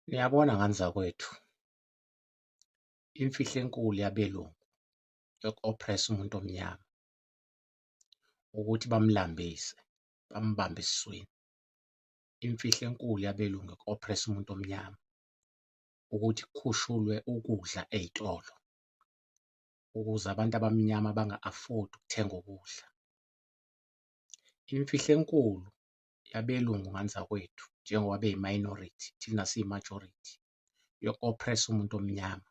Niyabona ngani zakwethu, imfihlo enkulu yabelungu yoku-oppress umuntu omnyama ukuthi bamlambise, bambambe esiswini. Imfihlo enkulu yabelungu yoku-oppress umuntu omnyama ukuthi kukhushulwe ukudla ey'tolo ukuze abantu abamnyama banga-afford ukuthenga ukudla. Imfihlo enkulu yabelungu ngani zakwethu njengoba beyi-minority thina siyi-majority yoku-oppress umuntu omnyama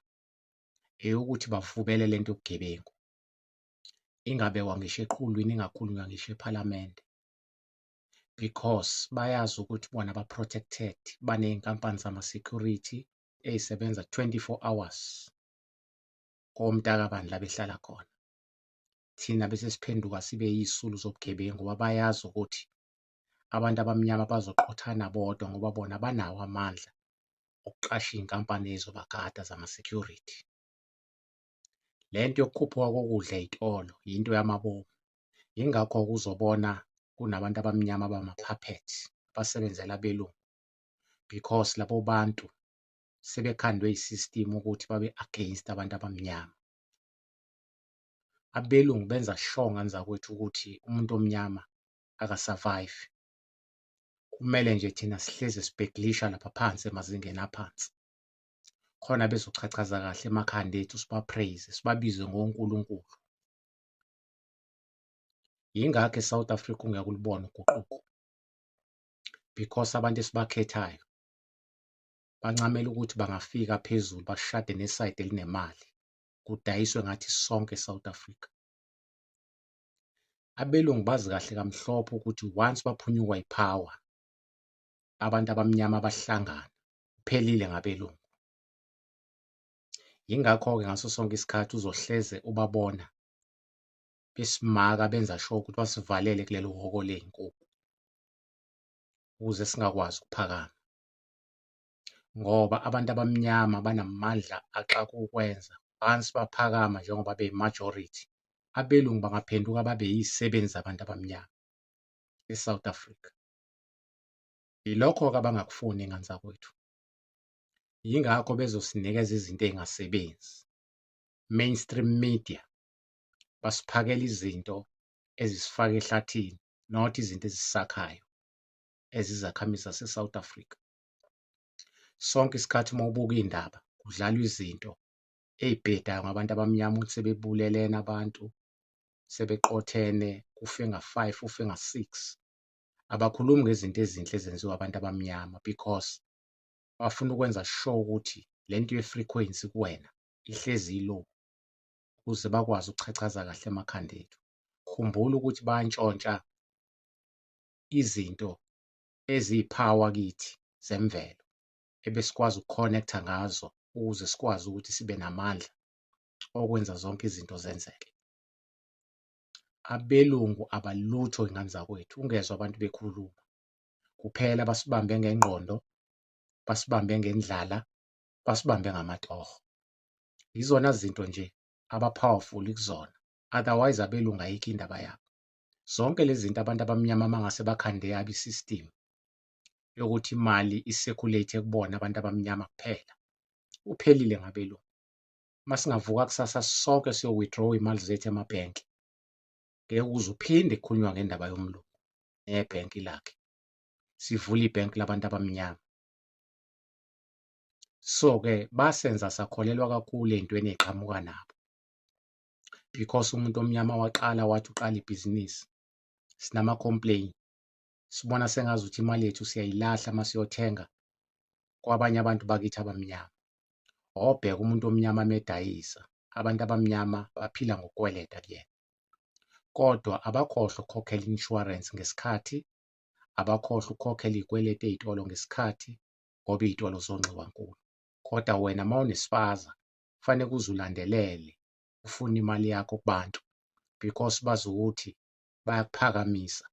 eyokuthi bavubele lento yobugebengu, ingabekwa ngisho eqhulwini, ingakhulunywa ngisho ephalamende, because bayazi ukuthi bona ba-protected, baney'nkampani zama-security ey'sebenza 24 hours komtakabani la behlala khona. Thina bese siphenduka sibe yisulu zobugebengu ngoba bayazi ukuthi abantu abamnyama bazoqothana bodwa ngoba bona banawo amandla okuqasha iy'nkampani ey'zobagada zama-security. Lento yokukhuphuka kokudla ey'tolo yinto yamabomu, yingakho-ke uzobona kunabantu abamnyama abama-puppet abasebenzela abelungu, because labo bantu sebekhandwe i-system ukuthi babe against abantu abamnyama. Abelungu benza sure ngani zakwethu ukuthi umuntu omnyama aka-survive. Kumele nje thina sihlezi sibheklisha lapha phansi emazingeni aphansi, khona bezochachaza kahle emakhanda ethu, siba-praise-e, sibabize ngonkulunkulu. Yingakho eSouth Africa ungeke ulibone uguquko, because abantu esibakhethayo bancamela ukuthi bangafika phezulu basishade nesayidi elinemali, kudayiswe ngathi sonke eSouth Africa. Abelungu bazi kahle kamhlophe ukuthi once baphunyukwa yi-power, abantu abamnyama bahlangana, kuphelile ngabelungu. Yingakho-ke ngaso sonke isikhathi uzohleze ubabona besimaka benza sure ukuthi basivalele kulelo hhoko ley'nkukhu ukuze singakwazi ukuphakama, ngoba abantu abamnyama banamandla axaka ukwenza once baphakama njengoba beyi-majority. Abelungu bangaphenduka babe yisebenzi zabantu abamnyama e-South Africa. Yilokho-ke abangakufuni ngani zakwethu, yingakho bezosinikeza izinto ey'ngasebenzi, mainstream media, basiphakela izinto ezisifaka ehlathini, not izinto ezisakhayo ezizakhamisi zase-South Africa. Sonke isikhathi uma ubuka iy'ndaba kudlalwa izinto ey'bhedayo ngabantu abamnyama ukuthi sebebulelene abantu, sebeqothene, kufe nga-5, kufe nga-6. Abakhulumi ngezinto ezinhle ezenziwa abantu abamnyama because bafuna ukwenza sure ukuthi lento ye-frequency kuwena ihlezi i-low ukuze bakwazi ukuchachaza kahle emakhanda ethu. Khumbula ukuthi bayantshontsha izinto eziyiphawa kithi zemvelo ebesikwazi ukukhonektha ngazo ukuze sikwazi ukuthi sibe namandla okwenza zonke izinto zenzeke. Abelungu abalutho iy'ngane zakwethu, ungezwa abantu bekhuluma kuphela basibambe ngengqondo, basibambe ngendlala, basibambe ngamatoho. Yizona zinto nje aba-powerful kuzona, otherwise abelungu ayikho indaba yabo. Zonke lezi zinto abantu abamnyama mangase bakhande yabo i-system yokuthi imali i-circulate kubona abantu abamnyama kuphela, uphelile ngabelungu. Masingavuka kusasa sonke siyo-withdraw iy'mali zethu emabhenki, ngeke uze uphinde kukhulunywa ngendaba yomlungu nebhenki lakhe. Sivule ibhenki labantu abamnyama. So-ke basenza sakholelwa kakhulu ey'ntweni ey'qhamuka nabo, because umuntu omnyama waqala wathi uqala ibhizinisi, sinama-complain, sibona sengazuthi imali yethu siyayilahla masiyothenga kwabanye abantu bakithi abamnyama. Wawubheka umuntu omnyama medayisa, abantu abamnyama baphila ngokukweleta kuyena, kodwa abakhohlwa ukukhokhela i-insurance ngesikhathi, abakhohlwa ukukhokhela iy'kweletu ey'tolo ngesikhathi ngoba iy'tolo zonxiwa nkulu. Kodwa wena uma unespaza kufanele uze ulandelele ufune imali yakho kubantu because bazi ukuthi bayakuphakamisa.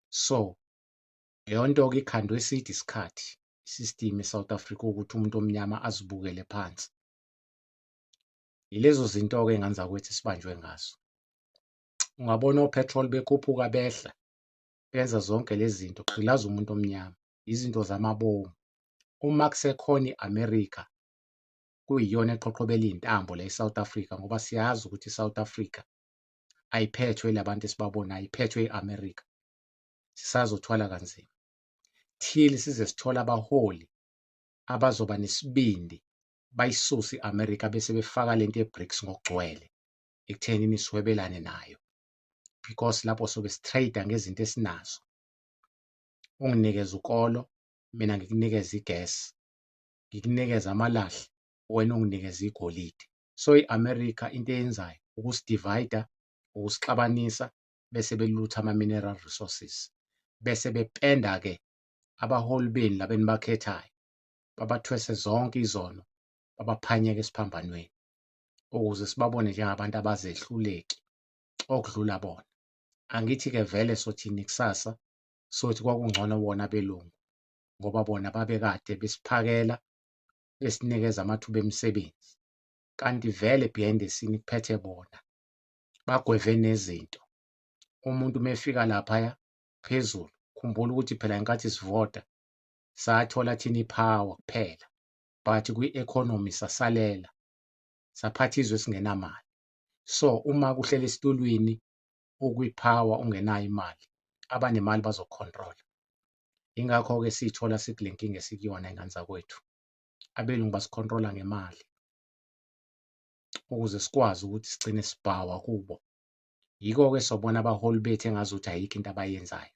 So leyo nto-ke ikhandwe eside isikhathi i-system e-South Africa ukuthi umuntu omnyama azibukele phansi. Yilezo zinto-ke iy'ngane zakwethu esibanjwe ngazo. Ungabona o-petrol bekhuphuka behla, benza zonke lezi zinto, gqilaza umuntu omnyama, izinto zamabomu. uma kusekhona i-America kuyiyona eqhoqhobela iy'ntambo la eSouth Africa ngoba siyazi ukuthi iSouth Africa ayiphethwe ilabantu esibabonayo, iphethwe i-America. Sisazothwala kanzima till size sithole abaholi abazoba nesibindi bayisuse i-America bese befaka lento ye-BRICS ngokugcwele ekuthenini sihwebelane nayo because lapho sobe si-trade-a ngezinto esinazo. Unginikeze ukolo, mina ngikunikeze igesi, ngikunikeze amalahle, wena unginikeze igolide. So i-America into eyenzayo ukusi-divide-a, ukusixabanisa bese belutha ama-mineral resources bese bependa-ke abaholi benu laba enibakhethayo babathwese zonke izono babaphanyeke esiphambanweni ukuze sibabone njengabantu abazehluleki okudlula bona. Angithi-ke vele sothini kusasa sothi kwakungcono bona abelungu ngoba bona babekade besiphakela besinikeza amathuba emisebenzi kanti vele behind the scene kuphethe bona bagweve nezinto. Umuntu uma efika laphaya phezulu, khumbula ukuthi phela ngenkathi sivota sathola thina i-power kuphela but kwi-economy sasalela, saphatha izwe esingenamali. So uma kuhleli esitulweni ukwi-power ungenayo imali, abanemali bazokukhontrola. Yingakho-ke siy'thola sikule nkinga esikuyona ey'ngane zakwethu. Abelungu basikhontrola ngemali ukuze sikwazi ukuthi sigcine sibhawa kubo. Yiko-ke sobona abaholi bethu engazuthi ayikho into abayenzayo.